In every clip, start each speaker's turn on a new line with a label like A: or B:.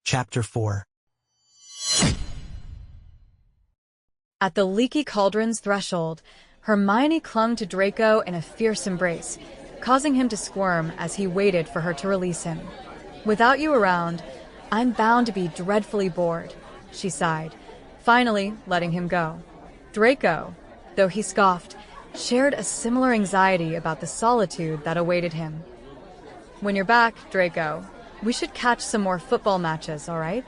A: Chapter 4.
B: At the leaky cauldron's threshold, Hermione clung to Draco in a fierce embrace, causing him to squirm as he waited for her to release him. "Without you around, I'm bound to be dreadfully bored," she sighed, finally letting him go. Draco, though he scoffed, shared a similar anxiety about the solitude that awaited him. "When you're back, Draco, we should catch some more football matches, all right?"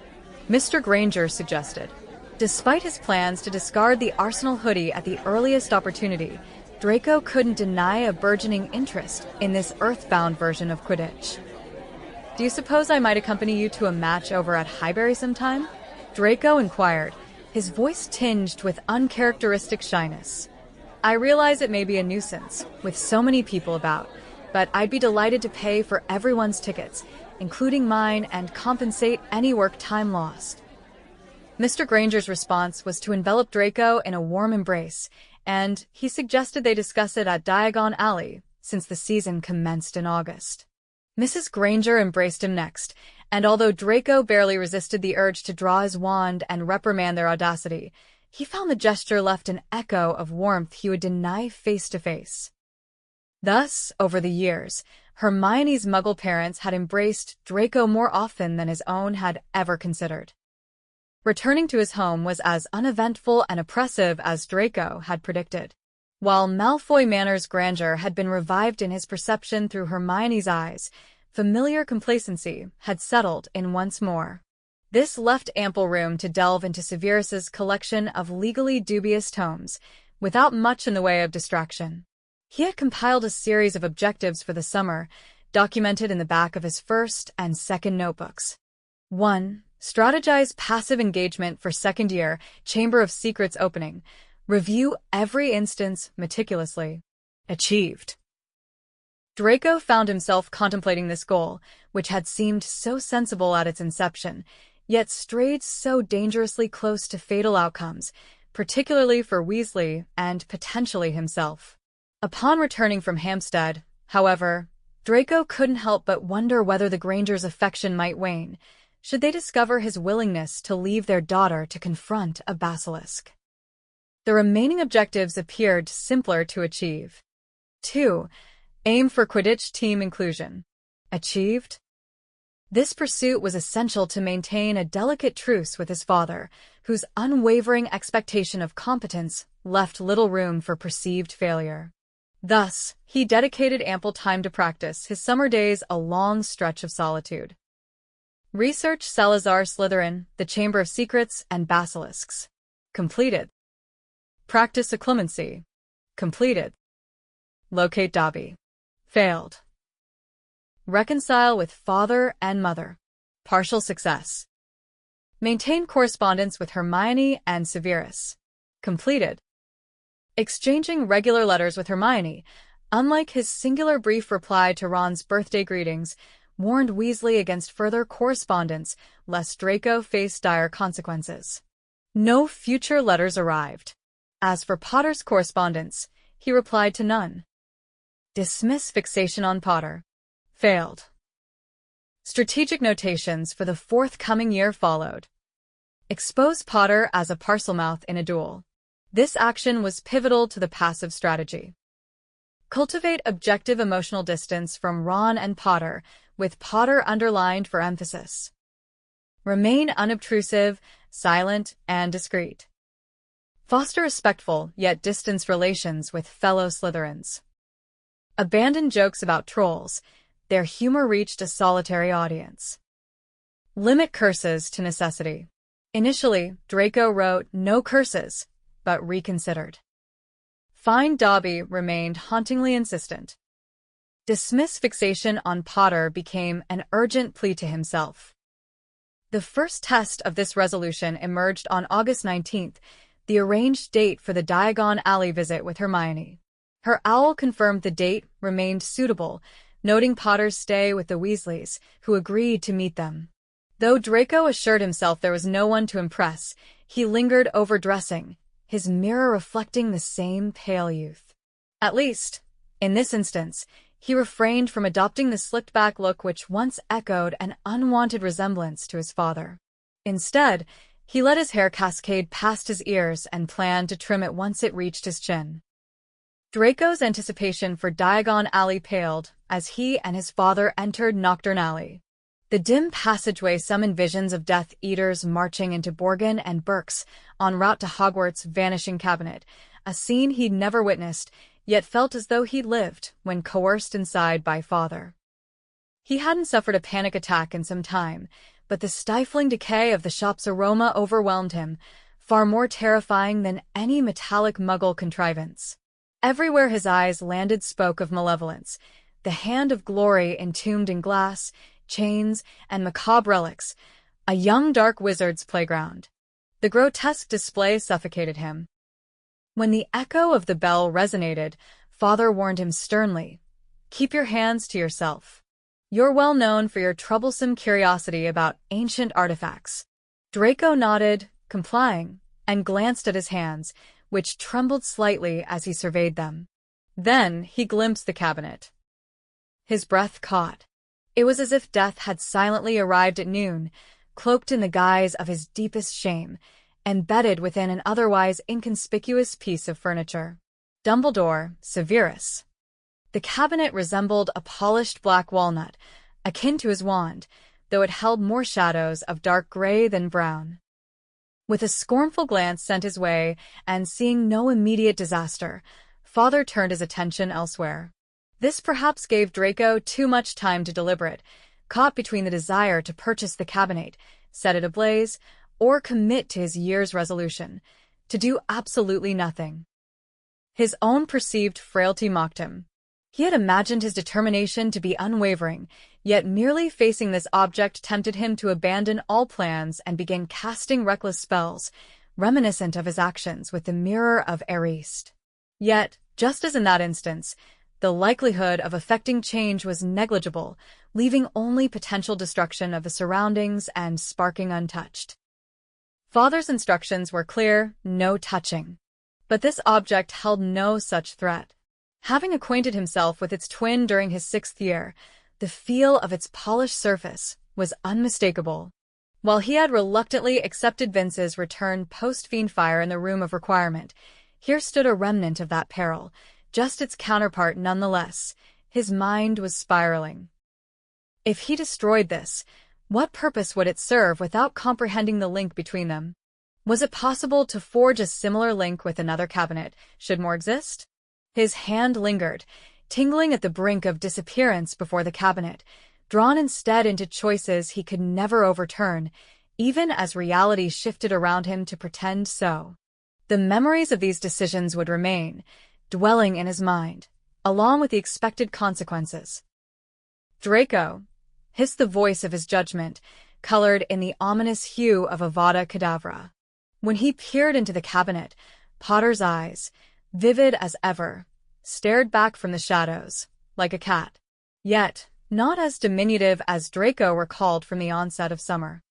B: Mr. Granger suggested. Despite his plans to discard the Arsenal hoodie at the earliest opportunity, Draco couldn't deny a burgeoning interest in this earthbound version of Quidditch. "Do you suppose I might accompany you to a match over at Highbury sometime?" Draco inquired, his voice tinged with uncharacteristic shyness. "I realize it may be a nuisance, with so many people about, but I'd be delighted to pay for everyone's tickets, including mine, and compensate any work time lost." Mr. Granger's response was to envelop Draco in a warm embrace, and he suggested they discuss it at Diagon Alley, since the season commenced in August. Mrs. Granger embraced him next, and although Draco barely resisted the urge to draw his wand and reprimand their audacity, he found the gesture left an echo of warmth he would deny face to face. Thus, over the years, Hermione's Muggle parents had embraced Draco more often than his own had ever considered. Returning to his home was as uneventful and oppressive as Draco had predicted. While Malfoy Manor's grandeur had been revived in his perception through Hermione's eyes, familiar complacency had settled in once more. This left ample room to delve into Severus's collection of legally dubious tomes, without much in the way of distraction. He had compiled a series of objectives for the summer, documented in the back of his first and second notebooks. 1. Strategize passive engagement for second year Chamber of Secrets opening. Review every instance meticulously. Achieved. Draco found himself contemplating this goal, which had seemed so sensible at its inception, yet strayed so dangerously close to fatal outcomes, particularly for Weasley and potentially himself. Upon returning from Hampstead, however, Draco couldn't help but wonder whether the Grangers' affection might wane, should they discover his willingness to leave their daughter to confront a basilisk. The remaining objectives appeared simpler to achieve. 2. Aim for Quidditch team inclusion. Achieved. This pursuit was essential to maintain a delicate truce with his father, whose unwavering expectation of competence left little room for perceived failure. Thus, he dedicated ample time to practice, his summer days a long stretch of solitude. Research Salazar Slytherin, the Chamber of Secrets, and Basilisks. Completed. Practice occlumency. Completed. Locate Dobby. Failed. Reconcile with father and mother. Partial success. Maintain correspondence with Hermione and Severus. Completed. Exchanging regular letters with Hermione, unlike his singular brief reply to Ron's birthday greetings, warned Weasley against further correspondence lest Draco face dire consequences. No future letters arrived. As for Potter's correspondence, he replied to none. Dismiss fixation on Potter. Failed. Strategic notations for the forthcoming year followed. Expose Potter as a Parselmouth in a duel. This action was pivotal to the passive strategy. Cultivate objective emotional distance from Ron and Potter, with Potter underlined for emphasis. Remain unobtrusive, silent, and discreet. Foster respectful yet distant relations with fellow Slytherins. Abandon jokes about trolls. Their humor reached a solitary audience. Limit curses to necessity. Initially, Draco wrote no curses, but reconsidered. Find Dobby remained hauntingly insistent. Dismiss fixation on Potter became an urgent plea to himself. The first test of this resolution emerged on August 19th, the arranged date for the Diagon Alley visit with Hermione. Her owl confirmed the date remained suitable, noting Potter's stay with the Weasleys, who agreed to meet them. Though Draco assured himself there was no one to impress, he lingered overdressing, his mirror reflecting the same pale youth. At least, in this instance, He refrained from adopting the slicked-back look which once echoed an unwanted resemblance to his father. Instead, he let his hair cascade past his ears and planned to trim it once it reached his chin. Draco's anticipation for Diagon Alley paled as he and his father entered Knockturn Alley. The dim passageway summoned visions of Death Eaters marching into Borgin and Burke's en route to Hogwarts' vanishing cabinet, a scene he'd never witnessed, yet felt as though he'd lived when coerced inside by father. He hadn't suffered a panic attack in some time, but the stifling decay of the shop's aroma overwhelmed him, far more terrifying than any metallic muggle contrivance. Everywhere his eyes landed spoke of malevolence, the hand of glory entombed in glass, chains, and macabre relics, a young dark wizard's playground. The grotesque display suffocated him. When the echo of the bell resonated, father warned him sternly, "Keep your hands to yourself. You're well known for your troublesome curiosity about ancient artifacts." Draco nodded, complying, and glanced at his hands, which trembled slightly as he surveyed them. Then he glimpsed the cabinet. His breath caught. It was as if death had silently arrived at noon, cloaked in the guise of his deepest shame, embedded within an otherwise inconspicuous piece of furniture. Dumbledore, Severus. The cabinet resembled a polished black walnut, akin to his wand, though it held more shadows of dark gray than brown. With a scornful glance sent his way, and seeing no immediate disaster, father turned his attention elsewhere. This perhaps gave Draco too much time to deliberate, caught between the desire to purchase the cabinet, set it ablaze, or commit to his year's resolution, to do absolutely nothing. His own perceived frailty mocked him. He had imagined his determination to be unwavering, yet merely facing this object tempted him to abandon all plans and begin casting reckless spells, reminiscent of his actions with the Mirror of Erist. Yet, just as in that instance, the likelihood of effecting change was negligible, leaving only potential destruction of the surroundings and sparking untouched. Father's instructions were clear: no touching. But this object held no such threat. Having acquainted himself with its twin during his 6th year, the feel of its polished surface was unmistakable. While he had reluctantly accepted Vince's return post-fiend fire in the Room of Requirement, here stood a remnant of that peril, just its counterpart nonetheless. His mind was spiraling. If he destroyed this, what purpose would it serve without comprehending the link between them? Was it possible to forge a similar link with another cabinet, should more exist? His hand lingered, tingling at the brink of disappearance before the cabinet, drawn instead into choices he could never overturn, even as reality shifted around him to pretend so. The memories of these decisions would remain, dwelling in his mind, along with the expected consequences. "Draco," hissed the voice of his judgment, colored in the ominous hue of Avada Kedavra. When he peered into the cabinet, Potter's eyes, vivid as ever, stared back from the shadows, like a cat. Yet, not as diminutive as Draco recalled from the onset of summer.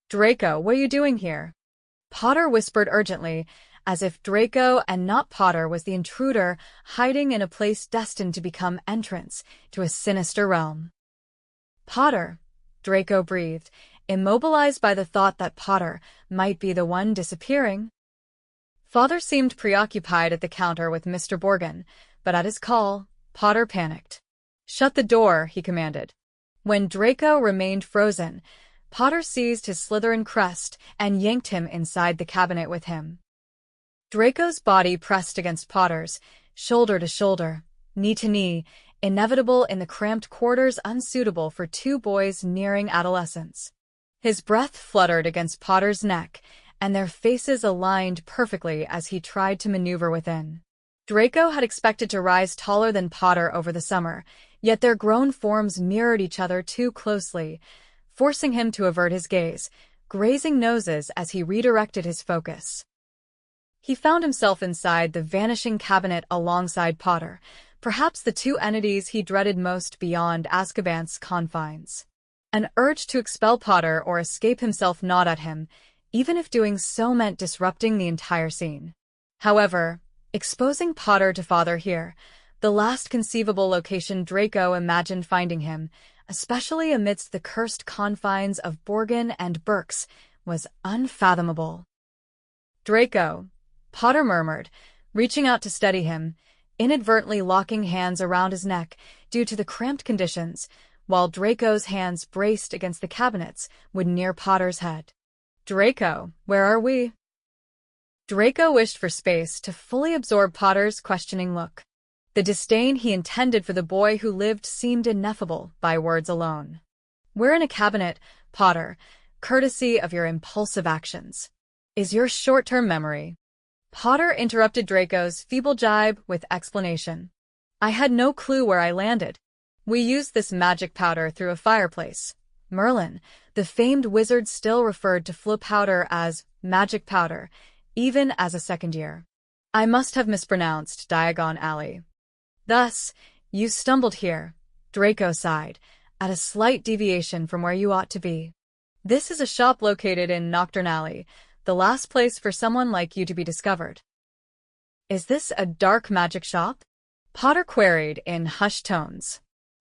B: "Draco, what are you doing here?" Potter whispered urgently, as if Draco and not Potter was the intruder hiding in a place destined to become entrance to a sinister realm. "Potter," Draco breathed, immobilized by the thought that Potter might be the one disappearing. Father seemed preoccupied at the counter with Mr. Borgin, but at his call, Potter panicked. "Shut the door," he commanded. When Draco remained frozen, Potter seized his Slytherin crest and yanked him inside the cabinet with him. Draco's body pressed against Potter's, shoulder to shoulder, knee to knee, inevitable in the cramped quarters unsuitable for two boys nearing adolescence. His breath fluttered against Potter's neck, and their faces aligned perfectly as he tried to maneuver within. Draco had expected to rise taller than Potter over the summer, yet their grown forms mirrored each other too closely, forcing him to avert his gaze, grazing noses as he redirected his focus. He found himself inside the vanishing cabinet alongside Potter, perhaps the two entities he dreaded most beyond Azkaban's confines. An urge to expel Potter or escape himself gnawed at him, even if doing so meant disrupting the entire scene. However, exposing Potter to Father here, the last conceivable location Draco imagined finding him, especially amidst the cursed confines of Borgin and Berks, was unfathomable. Draco, Potter murmured, reaching out to steady him, inadvertently locking hands around his neck due to the cramped conditions, while Draco's hands braced against the cabinets would near Potter's head. Draco, where are we? Draco wished for space to fully absorb Potter's questioning look. The disdain he intended for the boy who lived seemed ineffable by words alone. We're in a cabinet, Potter, courtesy of your impulsive actions. Is your short-term memory? Potter interrupted Draco's feeble jibe with explanation. I had no clue where I landed. We used this magic powder through a fireplace. Merlin, the famed wizard, still referred to Flo powder as magic powder, even as a second year. I must have mispronounced Diagon Alley. Thus, you stumbled here, Draco sighed, at a slight deviation from where you ought to be. This is a shop located in Knockturn Alley, the last place for someone like you to be discovered. Is this a dark magic shop? Potter queried in hushed tones.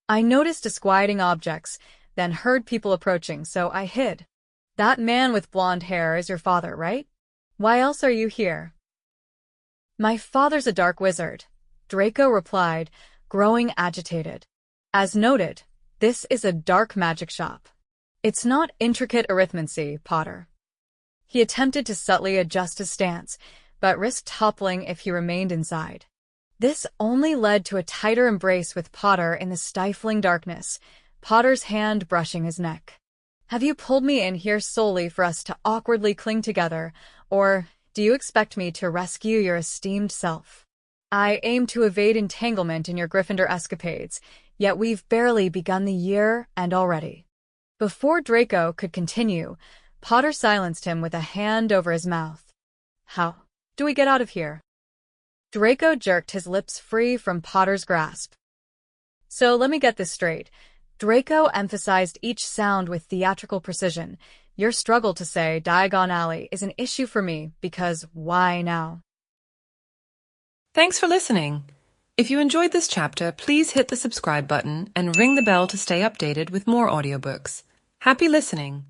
B: I noticed disquieting objects, then heard people approaching, so I hid. That man with blonde hair is your father, right? Why else are you here? My father's a dark wizard, Draco replied, growing agitated. As noted, this is a dark magic shop. It's not intricate arithmancy, Potter. He attempted to subtly adjust his stance, but risked toppling if he remained inside. This only led to a tighter embrace with Potter in the stifling darkness, Potter's hand brushing his neck. Have you pulled me in here solely for us to awkwardly cling together, or do you expect me to rescue your esteemed self? I aim to evade entanglement in your Gryffindor escapades, yet we've barely begun the year and already. Before Draco could continue, Potter silenced him with a hand over his mouth. How do we get out of here? Draco jerked his lips free from Potter's grasp. So let me get this straight. Draco emphasized each sound with theatrical precision. Your struggle to say Diagon Alley is an issue for me because why now?
A: Thanks for listening. If you enjoyed this chapter, please hit the subscribe button and ring the bell to stay updated with more audiobooks. Happy listening!